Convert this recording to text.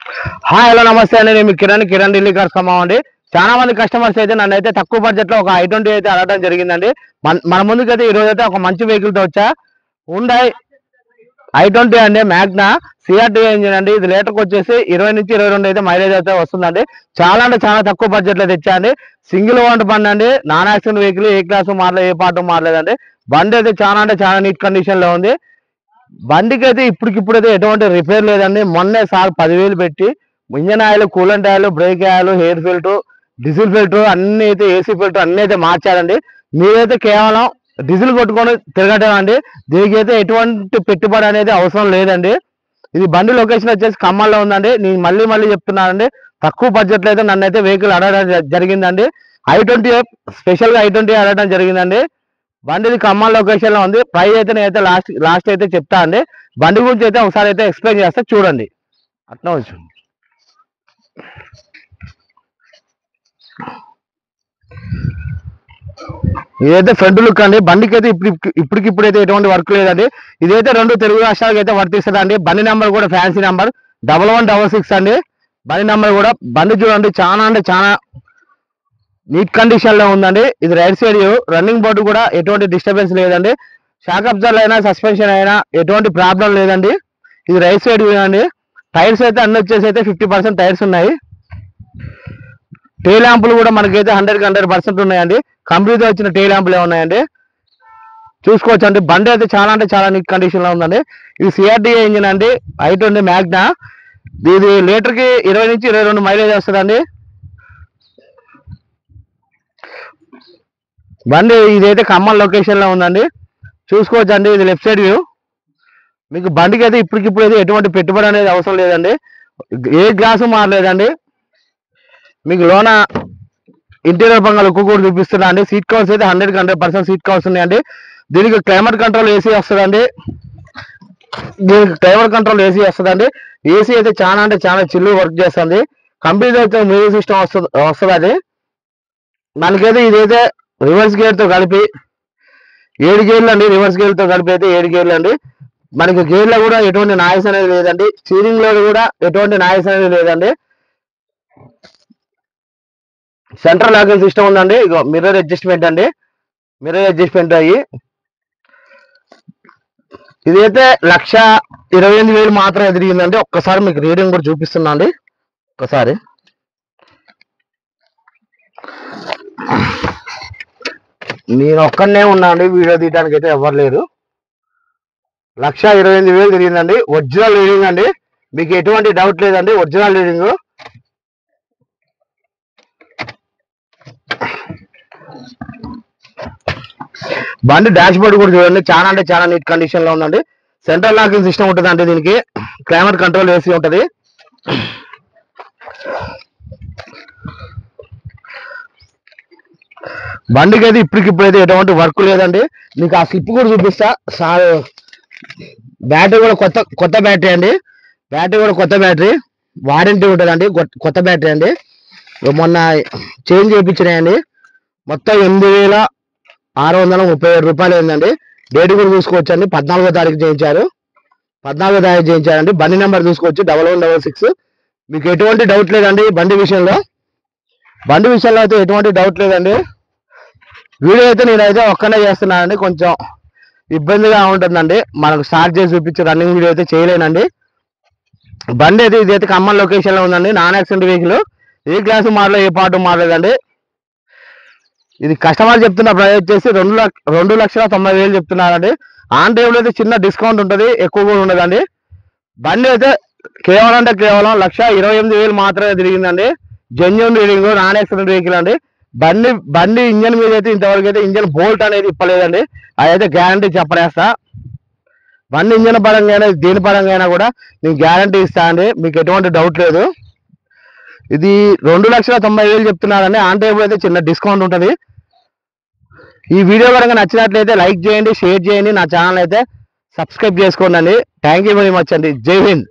Hi hello నమస్తే అండి. నేను కిరణ్ ఢిల్లీ కార్స్ ఖమ్మం అండి. చాలా మంది కస్టమర్స్ అయితే నన్ను అయితే తక్కువ బడ్జెట్ లో ఒక i20 అయితే అడగడం జరిగిందండి. మన ముందుకు అయితే ఈ రోజు అయితే ఒక మంచి వెహికల్ తో వచ్చా. హుండాయ్ i20 అండి, మ్యాగ్నా సిఆర్టీ ఇంజిన్ అండి. ఇది లీటర్కి వచ్చేసి 20 నుంచి 22 అయితే మైలేజ్ అయితే వస్తుందండి. చాలా అంటే చాలా తక్కువ బడ్జెట్ లో తెచ్చా అండి. సింగిల్ ఓనర్ బండి అండి, నాన్ యాక్సిడెంట్ వెహికల్, ఏ క్లాస్ మారలేదు, ఏ పార్ట్ మారలేదండి. బండి అయితే చాలా అంటే చాలా నీట్ కండిషన్ లో ఉంది. బండికి అయితే ఇప్పటికిప్పుడైతే ఎటువంటి రిపేర్ లేదండి. మొన్నే సార్ 10,000 పెట్టి engine oil, coolant oil, break oil, hair filter, diesel filter అన్ని అయితే, ఏసీ ఫిల్టర్ అన్ని అయితే మార్చారండి. మీరైతే కేవలం డీజిల్ కొట్టుకొని తిరగటం అండి. దీనికి అయితే ఎటువంటి పెట్టుబడి అనేది అవసరం లేదండి. ఇది బండి లొకేషన్ వచ్చేసి ఖమ్మంలో ఉందండి. నేను మళ్ళీ చెప్తున్నానండి, తక్కువ బడ్జెట్లో అయితే నన్ను అయితే వెహికల్ అడగడం జరిగిందండి. i20 స్పెషల్ గా i20 అడగడం జరిగిందండి. బండిది ఖమ్మం లొకేషన్ లో ఉంది. ప్రైస్ అయితే నేనైతే లాస్ట్ అయితే చెప్తా అండి. బండి గురించి అయితే ఒకసారి అయితే ఎక్స్ప్లెయిన్ చేస్తా, చూడండి. అట్లా వచ్చు ఇదైతే ఫ్రంట్ లుక్ అండి. బండికి అయితే ఇప్పటికిప్పుడైతే ఎటువంటి వర్క్ లేదండి. ఇదైతే 2 తెలుగు రాష్ట్రాలకు అయితే వర్తిస్తుందండి. బండి నెంబర్ కూడా ఫ్యాన్సీ నెంబర్ 1166 అండి. బండి నెంబర్ కూడా. బండి చూడండి, చాలా అంటే చాలా నీట్ కండిషన్ లో ఉందండి. ఇది రైట్ సైడ్ రన్నింగ్ బోర్డు కూడా ఎటువంటి డిస్టర్బెన్స్ లేదండి. షాక్ అబ్జర్వ్ అయినా, సస్పెన్షన్ అయినా ఎటువంటి ప్రాబ్లం లేదండి. ఇది రైట్ సైడ్ అండి. టైర్స్ అయితే అన్ని వచ్చేసి అయితే 50% టైర్స్ ఉన్నాయి. టే ల్యాంపులు కూడా మనకైతే 100% ఉన్నాయండి. కంపెనీతో వచ్చిన టే ల్యాంపులే ఉన్నాయండి. చూసుకోవచ్చు అండి. బండి అయితే చాలా అంటే చాలా నీట్ కండిషన్ లో ఉందండి. ఇది సిఆర్డీఏ ఇంజిన్ అండి, i20 మ్యాగ్నా. ఇది లీటర్కి 20 నుంచి 22 మైలేజ్ వస్తుందండి. బండి ఇదైతే ఖమ్మం లొకేషన్ లో ఉందండి. చూసుకోవచ్చు అండి. ఇది లెఫ్ట్ సైడ్ వ్యూ. మీకు బండికి అయితే ఇప్పటికిప్పుడు అయితే ఎటువంటి పెట్టుబడి అనేది అవసరం లేదండి. ఏ గ్లాసు మారలేదండి. మీకు లోన ఇంటీరియర్ బంగా లుక్ కూడా చూపిస్తున్నా అండి. సీట్ కవర్స్ అయితే 100% సీట్ కవర్స్ ఉన్నాయండి. దీనికి క్లైమేట్ కంట్రోల్ ఏసీ వస్తుందండి. ఏసీ అయితే చాలా అంటే చాలా చిల్లు వర్క్ చేస్తుంది. కంపెనీ అయితే మ్యూజిక్ సిస్టమ్ వస్తుంది. మనకైతే ఇదైతే రివర్స్ గేర్ తో కలిపి 7 గేర్లు అండి. రివర్స్ గేర్ తో కలిపి అయితే 7 గేర్లు అండి. మనకి గేర్ లో కూడా ఎటువంటి నాయిస్ అనేది లేదండి. స్టీరింగ్ లో కూడా ఎటువంటి నాయిస్ అనేది లేదండి. సెంట్రల్ లాకింగ్ సిస్టమ్ ఉందండి. ఇగో మిర్రర్ అడ్జస్ట్మెంట్ అండి. మిర్రర్ అడ్జస్ట్మెంట్ అయ్యి ఇదైతే 1,28,000 మాత్రమే తిరిగిందండి. ఒక్కసారి మీకు రీడింగ్ కూడా చూపిస్తున్నా అండి. ఒక్కసారి నేను ఒక్కడనే ఉన్నా అండి, వీడియో తీయడానికి అయితే ఎవరు లేరు. 1,28,000 తిరిగిందండి. ఒరిజినల్ రీడింగ్ అండి, మీకు ఎటువంటి డౌట్ లేదండి. Original reading. బండి డాష్ బోర్డ్ కూడా చూడండి, చాలా అంటే చాలా నీట్ కండిషన్ లో ఉందండి. సెంట్రల్ లాకింగ్ సిస్టమ్ ఉంటుందండి. దీనికి క్లైమేట్ కంట్రోల్ ఏసీ ఉంటుంది. బండికి అయితే ఇప్పటికిప్పుడైతే ఎటువంటి వర్క్ లేదండి. మీకు ఆ స్లిప్ కూడా చూపిస్తా. బ్యాటరీ కూడా కొత్త బ్యాటరీ అండి. బ్యాటరీ కూడా కొత్త బ్యాటరీ, వారంటీ ఉంటుందండి. కొత్త బ్యాటరీ అండి. మొన్న చేంజ్ చేయించినాయండి. మొత్తం 8,637 రూపాయలు అయిందండి. డేట్ కూడా చూసుకోవచ్చండి. 14వ తారీఖు చేయించారు. 14వ తారీఖు చేయించారండి. బండి నెంబర్ చూసుకోవచ్చు 1166. మీకు ఎటువంటి డౌట్ లేదండి. బండి విషయంలో అయితే ఎటువంటి డౌట్ లేదండి. వీడియో అయితే నేనైతే ఒక్కనే చేస్తున్నానండి. కొంచెం ఇబ్బందిగా ఉంటుందండి. మనకు స్టార్ట్ చేసి చూపించి రన్నింగ్ వీడియో అయితే చేయలేనండి. బండి అయితే ఇదైతే ఖమ్మం లొకేషన్ లో ఉందండి. నాన్ యాక్సిడెంట్ వెహికల్, ఏ క్లాసు మారలేదు, ఏ పార్ట్ మారలేదండి. ఇది కస్టమర్ చెప్తున్న ప్రైస్ వచ్చేసి 2,90,000 చెప్తున్నారండి. ఆన్ టైంలో అయితే చిన్న డిస్కౌంట్ ఉంటుంది, ఎక్కువ కూడా ఉండదండి. బండి అయితే కేవలం 1,28,000 మాత్రమే తిరిగిందండి. Genuine reading, non accident vehicle అండి. బండి ఇంజన్ మీద అయితే ఇంతవరకు అయితే ఇంజన్ బోల్ట్ అనేది ఇప్పలేదండి. అదైతే గ్యారంటీ చెప్పనేస్తా. బండి ఇంజన్ పరంగా దేని పరంగా కూడా నేను గ్యారంటీ ఇస్తా అండి. మీకు ఎటువంటి డౌట్ లేదు. ఇది 2,90,000 చెప్తున్నారండి. ఆన్ టైంలో అయితే చిన్న డిస్కౌంట్ ఉంటుంది. ఈ వీడియో కనుక నచ్చినట్లయితే లైక్ చేయండి, షేర్ చేయండి, నా ఛానల్ అయితే సబ్స్క్రైబ్ చేసుకోండి. థ్యాంక్ యూ వెరీ మచ్ అండి. జై హింద్.